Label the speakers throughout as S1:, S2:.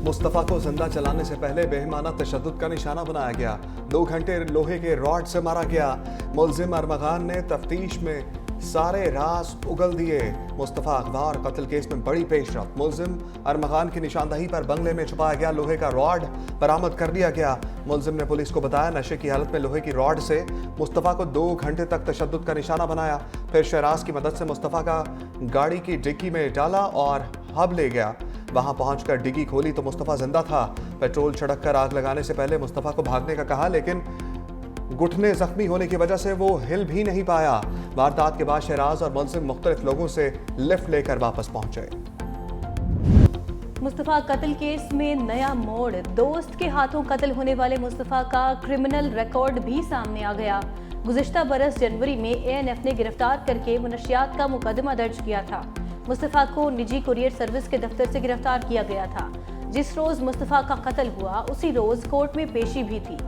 S1: मुस्तफ़ा को जिंदा जलाने से पहले बेईमाना तशद्दुद का निशाना बनाया गया। 2 घंटे लोहे के रॉड से मारा गया। मुलजिम अरमगान ने तफ्तीश में सारे राज उगल दिए। मुस्तफ़ा अगवा और कत्ल केस में बड़ी पेशरफ। मुलजिम अरमगान की निशानदही पर बंगले में छुपाया गया लोहे का रॉड बरामद कर लिया गया। मुलजिम ने पुलिस को बताया नशे की हालत में लोहे की रॉड से मुस्तफ़ा को 2 घंटे तक तशद्दुद का निशाना बनाया। फिर शहराज की मदद से मुस्तफ़ा का गाड़ी की डिक्की में डाला और हब ले गया। वहां पहुंचकर डिग्गी खोली तो मुस्तफ़ा जिंदा था। पेट्रोल छिड़क कर आग लगाने से पहले मुस्तफ़ा को भागने का कहा, लेकिन घुटने जख्मी होने की वजह से वो हिल भी नहीं पाया। वारदात के बाद शहराज और मुलजिम मुख्तलिफ लोगों से लिफ्ट लेकर वापस पहुंचे।
S2: मुस्तफ़ा कत्ल केस में नया मोड़। दोस्त के हाथों कत्ल होने वाले मुस्तफ़ा का क्रिमिनल रिकॉर्ड भी सामने आ गया। गुज़िश्ता बरस जनवरी में ANF ने गिरफ्तार करके मुनशियात का मुकदमा दर्ज किया था। मुस्तफ़ा को निजी कुरियर सर्विस के दफ्तर से गिरफ्तार किया गया था। जिस रोज मुस्तफ़ा का कत्ल हुआ उसी रोज कोर्ट में पेशी भी थी।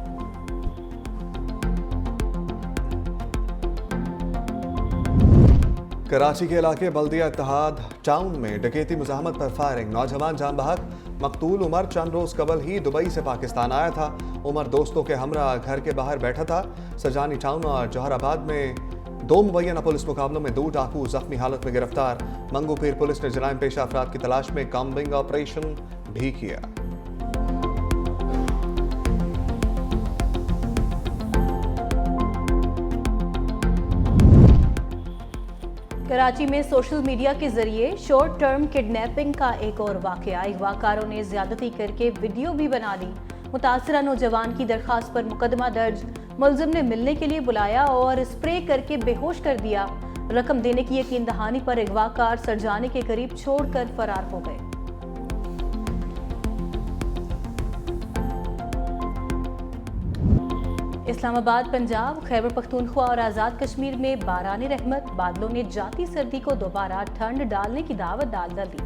S1: कराची के इलाके बल्दिया इत्तेहाद टाउन में डकैती मुज़ाहमत पर फायरिंग। नौजवान जान बहक। मकतूल उमर चंद रोज कबल ही दुबई से पाकिस्तान आया था। उमर दोस्तों के हमरा घर के बाहर बैठा था। सजानी टाउन और जौहराबाद में 2 मुबैना पुलिस मुकाबलों में 2 डाकू जख्मी हालत में गिरफ्तार। मंगूपीर पुलिस ने जराइम पेशा अफराद की तलाश में कॉम्बिंग ऑपरेशन भी किया।
S2: कराची में सोशल मीडिया के जरिए शॉर्ट टर्म किडनैपिंग का एक और वाकया। अगवाकारों ने ज्यादती करके वीडियो भी बना ली। मुतासरा नौजवान की दरखास्त पर मुकदमा दर्ज। मुलजिम ने मिलने के लिए बुलाया और स्प्रे करके बेहोश कर दिया। रकम देने की यकीन दहानी पर अगवाकार सरजाने के करीब छोड़कर फरार हो गए। इस्लामाबाद, पंजाब, खैबर पख्तूनख्वा और आज़ाद कश्मीर में बारानी रहमत। बादलों ने जाती सर्दी को दोबारा ठंड डालने की दावत डाल दी।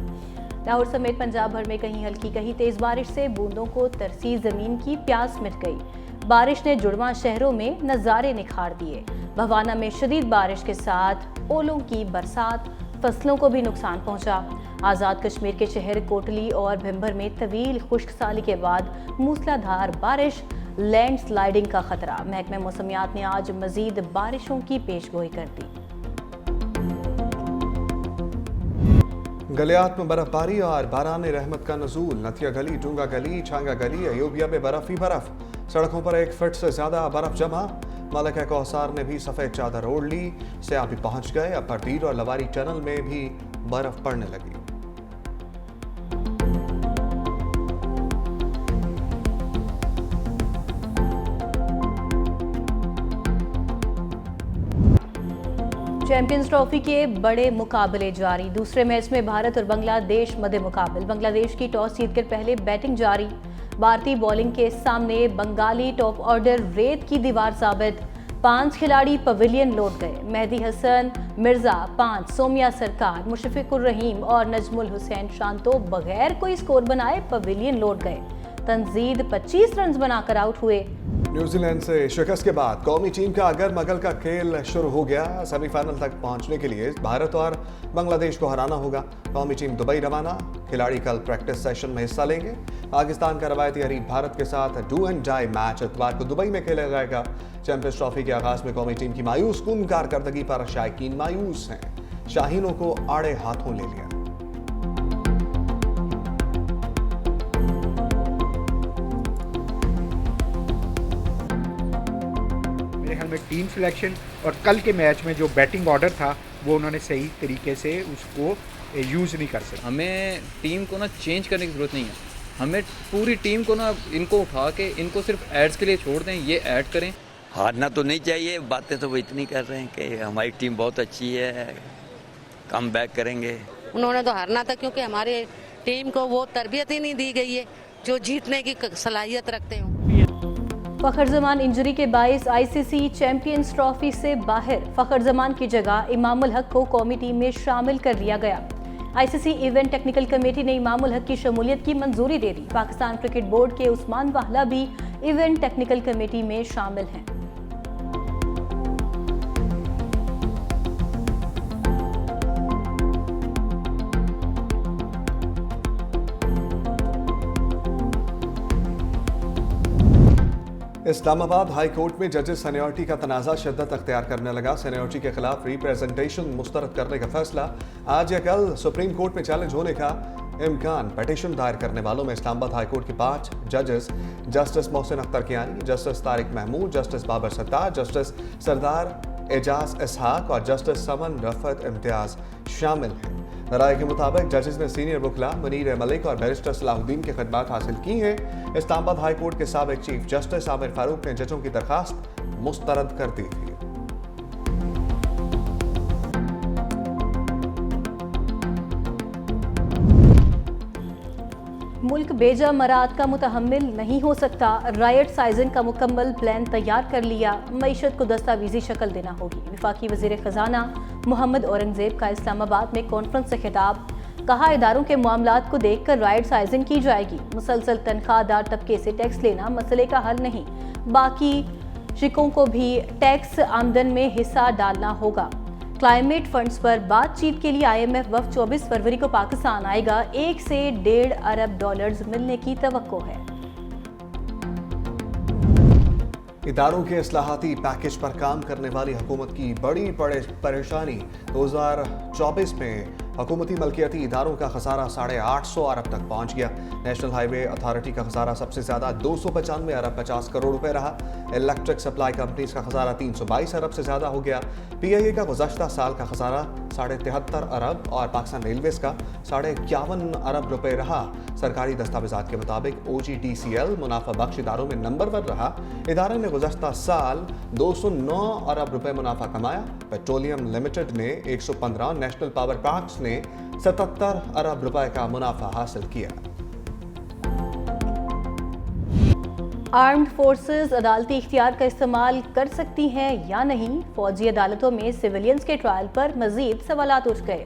S2: लाहौर समेत पंजाब भर में कहीं हल्की कहीं तेज बारिश से बूंदों को तरसी जमीन की प्यास मिट गई। बारिश ने जुड़वा शहरों में नज़ारे निखार दिए। भवाना में शदीद बारिश के साथ ओलों की बरसात, फसलों को भी नुकसान पहुंचा। आज़ाद कश्मीर के शहर कोटली और भिम्बर में तवील खुश्क साली के बाद मूसलाधार बारिश, लैंडस्लाइडिंग का खतरा। महकमे मौसमियात ने आज मजीद बारिशों की पेशगोई कर दी।
S1: गलियात में बर्फबारी और बारानी रहमत का नजूल। नथिया गली, डूंगा गली, छांगा गली, अयूबिया में बर्फ ही बर्फ। सड़कों पर 1 फीट से ज्यादा बर्फ जमा। मलका कौसार ने भी सफेद चादर ओढ़ ली। सयाह भी पहुंच गए। अब परदीर और लवारी टनल में भी बर्फ पड़ने लगी।
S2: चैंपियंस ट्रॉफी के बड़े मुकाबले जारी। दूसरे मैच में भारत और बांग्लादेश मध्य मुकाबल। बांग्लादेश की टॉस जीतकर पहले बैटिंग जारी। भारतीय बॉलिंग के सामने बंगाली टॉप ऑर्डर रेत की दीवार साबित। 5 खिलाड़ी पवेलियन लौट गए। मेहदी हसन, मिर्जा 5, सोमिया सरकार, मुशफिकुर रहीम और नजमुल हुसैन शांतो बगैर कोई स्कोर बनाए पवेलियन लौट गए। तंजीद 25 रन बनाकर आउट हुए।
S1: न्यूजीलैंड से शिकस्त के बाद कौमी टीम का अगर मगल का खेल शुरू हो गया। सेमीफाइनल तक पहुंचने के लिए भारत और बांग्लादेश को हराना होगा। कौमी टीम दुबई रवाना। खिलाड़ी कल प्रैक्टिस सेशन में हिस्सा लेंगे। पाकिस्तान का रवायती हरीफ भारत के साथ डू एंड डाई मैच इतवार को दुबई में खेला जाएगा। चैंपियंस ट्रॉफी के आगाज में कौमी टीम की मायूस कुन कारकर्दगी पर शायकीन मायूस हैं। शाहीनों को आड़े हाथों ले लिया।
S3: में टीम सिलेक्शन और कल के मैच में जो बैटिंग ऑर्डर था वो उन्होंने सही तरीके से उसको यूज़ नहीं कर सके।
S4: हमें टीम को ना चेंज करने की ज़रूरत नहीं है। हमें पूरी टीम को ना इनको उठा के इनको सिर्फ एड्स के लिए छोड़ दें, ये ऐड करें।
S5: हारना तो नहीं चाहिए। बातें तो वो इतनी कर रहे हैं कि हमारी टीम बहुत अच्छी है, कम बैक करेंगे।
S6: उन्होंने तो हारना था क्योंकि हमारे टीम को वो तरबियत ही नहीं दी गई है जो जीतने की सलाहियत रखते हो।
S2: फ़खर जमान इंजरी के बाइस ICC चैंपियंस ट्रॉफी से बाहर। फ़खर जमान की जगह इमामुल हक को कौमी टीम में शामिल कर लिया गया। ICC इवेंट टेक्निकल कमेटी ने इमामुल हक की शमूलियत की मंजूरी दे दी। पाकिस्तान क्रिकेट बोर्ड के उस्मान वाहला भी इवेंट टेक्निकल कमेटी में शामिल हैं।
S1: इस्लामाबाद हाई कोर्ट में जजेस सीनियरिटी का तनाज़ा शिद्दत अख्तियार करने लगा। सीनियरिटी के खिलाफ रिप्रेजेंटेशन मुस्तरद करने का फैसला आज या कल सुप्रीम कोर्ट में चैलेंज होने का इम्कान। पिटीशन दायर करने वालों में इस्लामाबाद हाई कोर्ट के 5 जजेस justice Mohsin Akhtar Kayani, justice Tariq Mahmood, justice Babar Sattar, justice Sardar Ejaz Ishaq और जस्टिस समन रफत इम्तियाज शामिल हैं। राय के मुताबिक जजेस ने सीनियर वकला मुनीर मलिक और बैरिस्टर सलाहुद्दीन की खिदमत हासिल की हैं। इस्लामाबाद हाई कोर्ट के साबिक चीफ जस्टिस आमिर फारूक ने जजों की दरखास्त मुस्तरद कर दी थी।
S2: मुल्क बेजा मराद का मुतहम्मिल नहीं हो सकता, राइट साइजिंग का मुकम्मल प्लान तैयार कर लिया, मईशत को दस्तावेजी शक्ल देना होगी। वफाकी वज़ीर ख़जाना मोहम्मद औरंगज़ेब का इस्लामाबाद में कॉन्फ्रेंस से खिताब, कहा इदारों के मामलात को देख कर राइट साइजिंग की जाएगी। मुसलसल तनख्वाहदार तबके से टैक्स लेना मसले का हल नहीं, बाकी शिकों को भी टैक्स आमदन में हिस्सा डालना होगा। क्लाइमेट फंड्स पर बातचीत के लिए IMF वफ़द 24 फरवरी को पाकिस्तान आएगा। 1 से 1.5 अरब डॉलर्स मिलने की तवक्को है।
S1: इदारों के इस्लाहाती पैकेज पर काम करने वाली हुकूमत की बड़ी परेशानी। 2024 में हुकूमती मलकियती इदारों का खसारा 850 अरब तक पहुंच गया। नेशनल हाईवे अथॉरिटी का खसारा सबसे ज्यादा 295 अरब 50 करोड़ रुपए रहा। इलेक्ट्रिक सप्लाई कंपनीज का खसारा 322 अरब से ज्यादा हो गया। PIA का गुज़श्ता साल का खसारा 73.5 अरब और पाकिस्तान रेलवेज का 51.5 अरब रुपए रहा। सरकारी दस्तावेजात के मुताबिक OGTCL मुनाफा बख्श इदारों में नंबर 1 रहा। इदारे ने गुज़श्ता साल 209 अरब रुपए मुनाफा कमाया। पेट्रोलियम लिमिटेड ने 115, नेशनल पावर पार्क्स ने 77 अरब रुपए का मुनाफा हासिल किया।
S2: आर्म्ड फोर्सेस अदालती इख्तियार का इस्तेमाल कर सकती हैं या नहीं, फौजी अदालतों में सिविलियंस के ट्रायल पर मजीद सवालात उठ गए।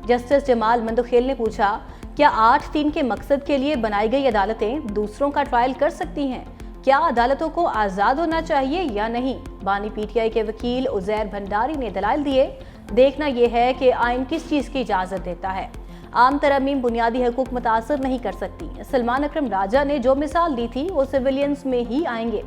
S2: जस्टिस जमाल मंदोखेल ने पूछा, क्या 8-3 के मकसद के लिए बनाई गई अदालतें दूसरों का ट्रायल कर सकती हैं? क्या अदालतों को आज़ाद होना चाहिए या नहीं? बानी PTI के वकील उज़ैर भंडारी ने दलाइल दिए। देखना यह है कि आइन किस चीज़ की इजाज़त देता है। आम तरमीम बुनियादी हकूक मुतासर नहीं कर सकती। सलमान अकरम राजा ने जो मिसाल दी थी वो सिविलियंस में ही आएंगे।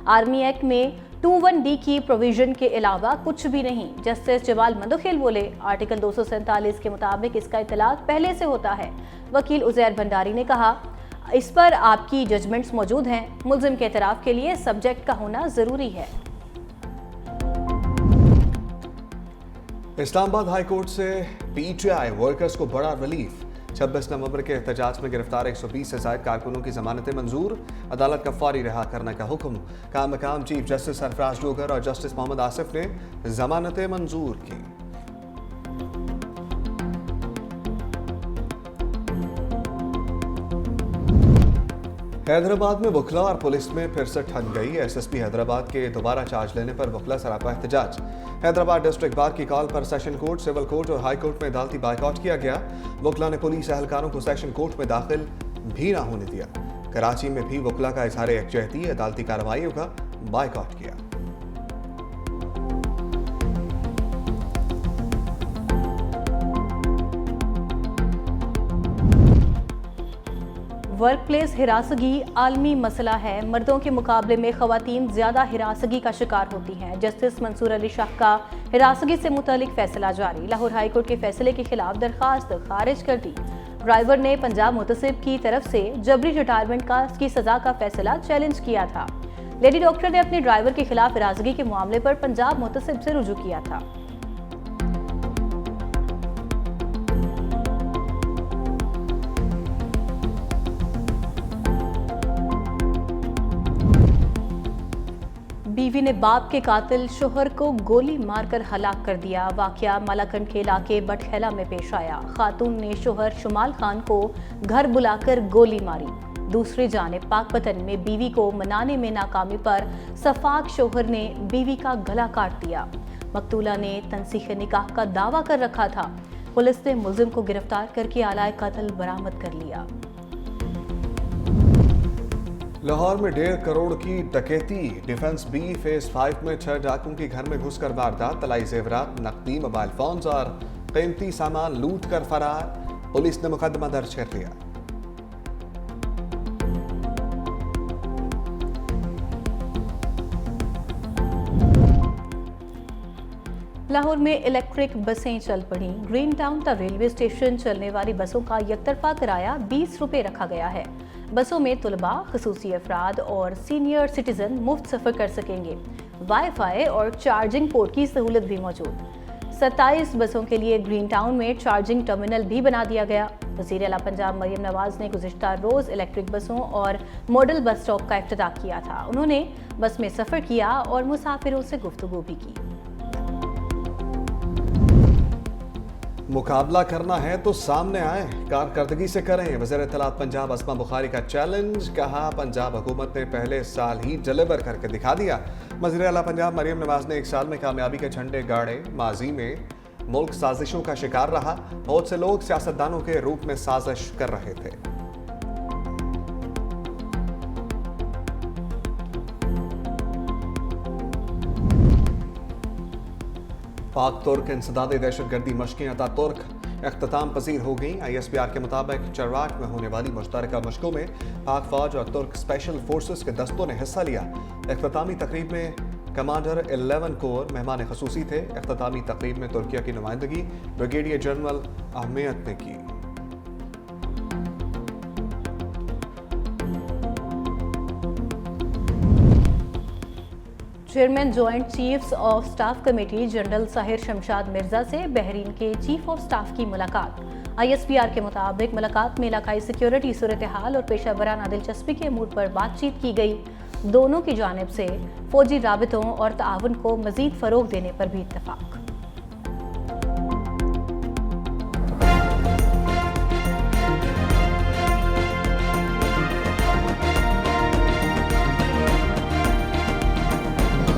S2: आर्मी एक्ट में 21D की प्रोविजन के अलावा कुछ भी नहीं। जस्टिस जमाल मंदोखेल बोले, आर्टिकल 247 के मुताबिक इसका इतलाक पहले से होता है। वकील उज़ैर भंडारी ने कहा, इस पर आपकी जजमेंट्स मौजूद हैं। मुल्जिम के एतराफ़ के लिए सब्जेक्ट का होना ज़रूरी है।
S1: इस्लामाबाद हाई कोर्ट से PTI वर्कर्स को बड़ा रिलीफ। 26 नवंबर के एहतजाज में गिरफ्तार 120 से ज़ायद कारकुनों की जमानतें मंजूर। अदालत का फौरी रिहा करने का हुक्म। काम मकाम चीफ जस्टिस सरफराज डोगर और जस्टिस मोहम्मद आसिफ ने जमानतें मंजूर की। हैदराबाद में वकला और पुलिस में फिर से ठन गई। SSP हैदराबाद के दोबारा चार्ज लेने पर वकला सरापा एहतजाज। हैदराबाद डिस्ट्रिक्ट बार की कॉल पर सेशन कोर्ट, सिविल कोर्ट और हाई कोर्ट में अदालती बायकॉट किया गया। वकला ने पुलिस एहलकारों को सेशन कोर्ट में दाखिल भी ना होने दिया। कराची में भी वकला का इजहार यकजहती अदालती कार्रवाइयों का बायकॉट किया।
S2: वर्क प्लेस हिरासगी आलमी मसला है। मर्दों के मुकाबले में ख़वातीन ज़्यादा हिरासगी का शिकार होती हैं। जस्टिस मंसूर अली शाह का हिरासगी से मुतालिक फैसला जारी। लाहौर हाई कोर्ट के फैसले के खिलाफ दरखास्त खारिज कर दी। ड्राइवर ने पंजाब मुतसिब की तरफ से जबरी रिटायरमेंट की सज़ा का फैसला चैलेंज किया था। लेडी डॉक्टर ने अपने ड्राइवर के खिलाफ हिरासगी के मामले पर पंजाब मुतसिब से रुजू किया था। बीवी ने बाप के कातिल शोहर को गोली मारकर हलाक कर दिया। वाकया मालाकंड के इलाके बटखैला में पेश आया। खातून ने शोहर शुमाल खान को घर बुलाकर गोली मारी। दूसरी जानिब पाकपतन में बीवी को मनाने में नाकामी पर सफाक शोहर ने बीवी का गला काट दिया। मकतूला ने तनसीख निकाह का दावा कर रखा था। पुलिस ने मुलजिम को गिरफ्तार करके आलाए कत्ल बरामद कर लिया।
S1: लाहौर में 1.5 करोड़ की डकैती। डिफेंस B फेज 5 में 6 डाकुओं के घर में घुसकर वारदात। तलाई जेवरात, नकदी, मोबाइल फोन्स और कीमती सामान लूट कर फरार। पुलिस ने मुकदमा दर्ज कर लिया।
S2: लाहौर में इलेक्ट्रिक बसें चल पड़ी। ग्रीन टाउन तक रेलवे स्टेशन चलने वाली बसों का यकतरफा किराया 20 रुपये रखा गया है। बसों में तुलबा, खसूसी अफराद और सीनियर सिटीजन मुफ्त सफ़र कर सकेंगे। वाईफाई और चार्जिंग पोर्ट की सहूलत भी मौजूद। 27 बसों के लिए ग्रीन टाउन में चार्जिंग टर्मिनल भी बना दिया गया। वज़ीर आला पंजाब मरियम नवाज ने गुज़िश्ता रोज़ इलेक्ट्रिक बसों और मॉडल बस स्टॉप का इफ्तिताह किया था। उन्होंने बस में सफ़र किया और मुसाफिरों से गुफ्तगू भी की।
S1: मुकाबला करना है तो सामने आए, कारकर्दगी से करें। वज़ीर इत्तलात पंजाब अस्मा बुखारी का चैलेंज, कहा पंजाब हुकूमत ने पहले साल ही डिलीवर करके दिखा दिया। वज़ीर आला पंजाब मरियम नवाज ने 1 साल में कामयाबी के झंडे गाड़े। माजी में मुल्क साजिशों का शिकार रहा। बहुत से लोग सियासतदानों के रूप में साजिश कर रहे थे। पाक तुर्क इंसदादी दहशतगर्दी मशकें अतातुर्क अख्ताम पजीर हो गई। ISPR के मुताबिक चरवाक में होने वाली मुश्तरका मशकों में पाक फौज और तुर्क स्पेशल फोर्सेस के दस्तों ने हिस्सा लिया। अख्तामी तकरीब में कमांडर 11 कोर मेहमान खसूसी थे। अख्तामी तकरीब में तुर्किया की नुमाइंदगी ब्रिगेडियर जनरल अहमियत ने की।
S2: Chairman joint chiefs of staff committee general Sahir Shamshad Mirza से बहरीन के चीफ ऑफ स्टाफ की मुलाकात। ISPR के मुताबिक मुलाकात में इलाकाई सिक्योरिटी सूरत हाल और पेशा वराना दिलचस्पी के अमूर पर बातचीत की गई। दोनों की जानिब से फौजी राबितों और ताउन को मजीद फ़रोग देने पर भी इत्तफाक।